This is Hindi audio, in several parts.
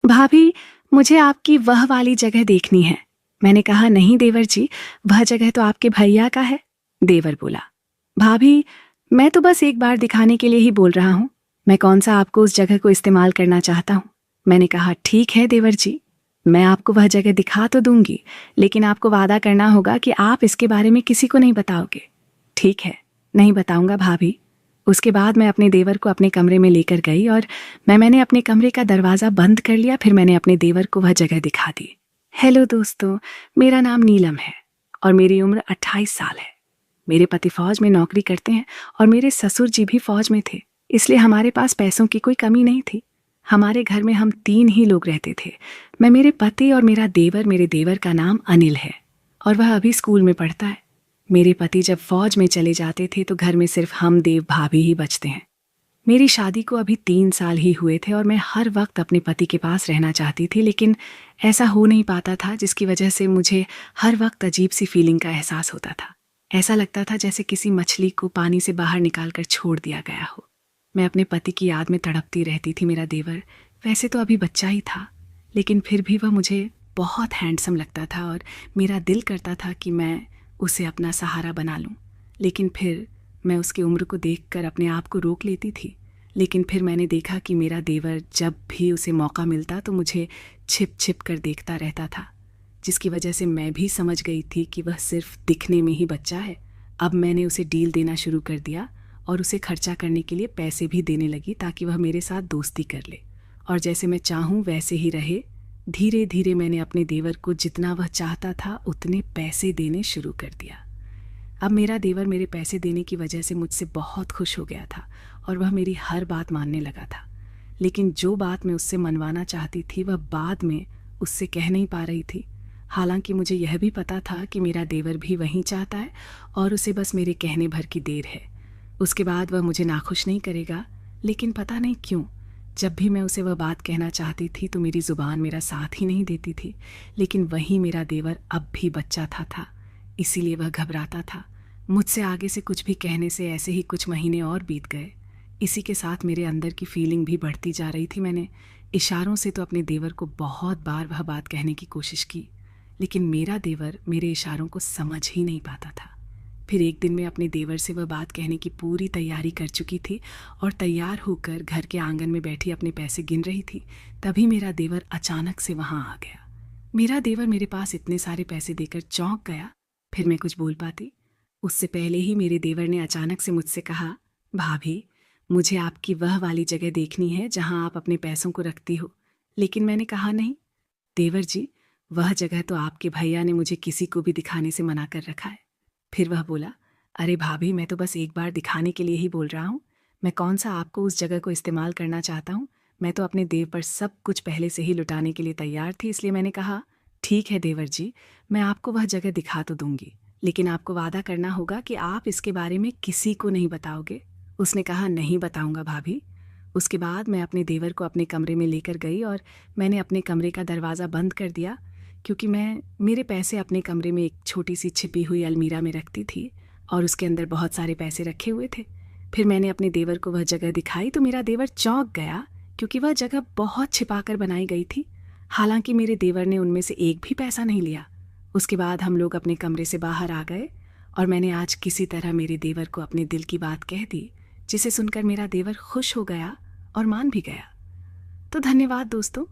भाभी, मुझे आपकी वह वाली जगह देखनी है। मैंने कहा, नहीं देवर जी, वह जगह तो आपके भैया का है। देवर बोला, भाभी, मैं तो बस एक बार दिखाने के लिए ही बोल रहा हूँ। मैं कौन सा आपको उस जगह को इस्तेमाल करना चाहता हूँ। मैंने कहा, ठीक है देवर जी, मैं आपको वह जगह दिखा तो दूंगी, लेकिन आपको वादा करना होगा कि आप इसके बारे में किसी को नहीं बताओगे। ठीक है, नहीं बताऊंगा भाभी। उसके बाद मैं अपने देवर को अपने कमरे में लेकर गई और मैंने अपने कमरे का दरवाज़ा बंद कर लिया। फिर मैंने अपने देवर को वह जगह दिखा दी। हेलो दोस्तों, मेरा नाम नीलम है और मेरी उम्र 28 साल है। मेरे पति फौज में नौकरी करते हैं और मेरे ससुर जी भी फौज में थे, इसलिए हमारे पास पैसों की कोई कमी नहीं थी। हमारे घर में हम 3 ही लोग रहते थे, मैं, मेरे पति और मेरा देवर। मेरे देवर का नाम अनिल है और वह अभी स्कूल में पढ़ता है। मेरे पति जब फौज में चले जाते थे तो घर में सिर्फ हम देव भाभी ही बचते हैं। मेरी शादी को अभी 3 साल ही हुए थे और मैं हर वक्त अपने पति के पास रहना चाहती थी, लेकिन ऐसा हो नहीं पाता था, जिसकी वजह से मुझे हर वक्त अजीब सी फीलिंग का एहसास होता था। ऐसा लगता था जैसे किसी मछली को पानी से बाहर निकालकर छोड़ दिया गया हो। मैं अपने पति की याद में तड़पती रहती थी। मेरा देवर वैसे तो अभी बच्चा ही था, लेकिन फिर भी वह मुझे बहुत हैंडसम लगता था और मेरा दिल करता था कि मैं उसे अपना सहारा बना लूं। लेकिन फिर मैं उसकी उम्र को देखकर अपने आप को रोक लेती थी। लेकिन फिर मैंने देखा कि मेरा देवर जब भी उसे मौका मिलता तो मुझे छिप छिप कर देखता रहता था, जिसकी वजह से मैं भी समझ गई थी कि वह सिर्फ दिखने में ही बच्चा है। अब मैंने उसे डील देना शुरू कर दिया और उसे खर्चा करने के लिए पैसे भी देने लगी, ताकि वह मेरे साथ दोस्ती कर ले और जैसे मैं चाहूँ वैसे ही रहे। धीरे धीरे मैंने अपने देवर को जितना वह चाहता था उतने पैसे देने शुरू कर दिया। अब मेरा देवर मेरे पैसे देने की वजह से मुझसे बहुत खुश हो गया था और वह मेरी हर बात मानने लगा था। लेकिन जो बात मैं उससे मनवाना चाहती थी वह बाद में उससे कह नहीं पा रही थी। हालांकि मुझे यह भी पता था कि मेरा देवर भी वही चाहता है और उसे बस मेरे कहने भर की देर है। उसके बाद वह मुझे नाखुश नहीं करेगा। लेकिन पता नहीं क्यों, जब भी मैं उसे वह बात कहना चाहती थी तो मेरी ज़ुबान मेरा साथ ही नहीं देती थी। लेकिन वही मेरा देवर अब भी बच्चा था, इसीलिए वह घबराता था। मुझसे आगे से कुछ भी कहने से ऐसे ही कुछ महीने और बीत गए। इसी के साथ मेरे अंदर की फीलिंग भी बढ़ती जा रही थी। मैंने इशारों से तो अपने देवर को बहुत बार वह बात कहने की कोशिश की, लेकिन मेरा देवर मेरे इशारों को समझ ही नहीं पाता था। फिर एक दिन मैं अपने देवर से वह बात कहने की पूरी तैयारी कर चुकी थी और तैयार होकर घर के आंगन में बैठी अपने पैसे गिन रही थी। तभी मेरा देवर अचानक से वहाँ आ गया। मेरा देवर मेरे पास इतने सारे पैसे देकर चौंक गया। फिर मैं कुछ बोल पाती उससे पहले ही मेरे देवर ने अचानक से मुझसे कहा, भाभी, मुझे आपकी वह वाली जगह देखनी है जहाँ आप अपने पैसों को रखती हो। लेकिन मैंने कहा, नहीं देवर जी, वह जगह तो आपके भैया ने मुझे किसी को भी दिखाने से मना कर रखा है। फिर वह बोला, अरे भाभी, मैं तो बस एक बार दिखाने के लिए ही बोल रहा हूँ। मैं कौन सा आपको उस जगह को इस्तेमाल करना चाहता हूँ। मैं तो अपने देव पर सब कुछ पहले से ही लुटाने के लिए तैयार थी, इसलिए मैंने कहा, ठीक है देवर जी, मैं आपको वह जगह दिखा तो दूंगी, लेकिन आपको वादा करना होगा कि आप इसके बारे में किसी को नहीं बताओगे। उसने कहा, नहीं बताऊंगा भाभी। उसके बाद मैं अपने देवर को अपने कमरे में लेकर गई और मैंने अपने कमरे का दरवाज़ा बंद कर दिया, क्योंकि मैं मेरे पैसे अपने कमरे में एक छोटी सी छिपी हुई अलमीरा में रखती थी और उसके अंदर बहुत सारे पैसे रखे हुए थे। फिर मैंने अपने देवर को वह जगह दिखाई तो मेरा देवर चौंक गया, क्योंकि वह जगह बहुत छिपाकर बनाई गई थी। हालांकि मेरे देवर ने उनमें से एक भी पैसा नहीं लिया। उसके बाद हम लोग अपने कमरे से बाहर आ गए और मैंने आज किसी तरह मेरे देवर को अपने दिल की बात कह दी, जिसे सुनकर मेरा देवर खुश हो गया और मान भी गया। तो धन्यवाद दोस्तों।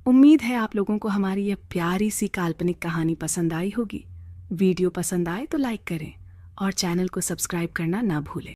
उम्मीद है आप लोगों को हमारी यह प्यारी सी काल्पनिक कहानी पसंद आई होगी। वीडियो पसंद आए तो लाइक करें और चैनल को सब्सक्राइब करना ना भूलें।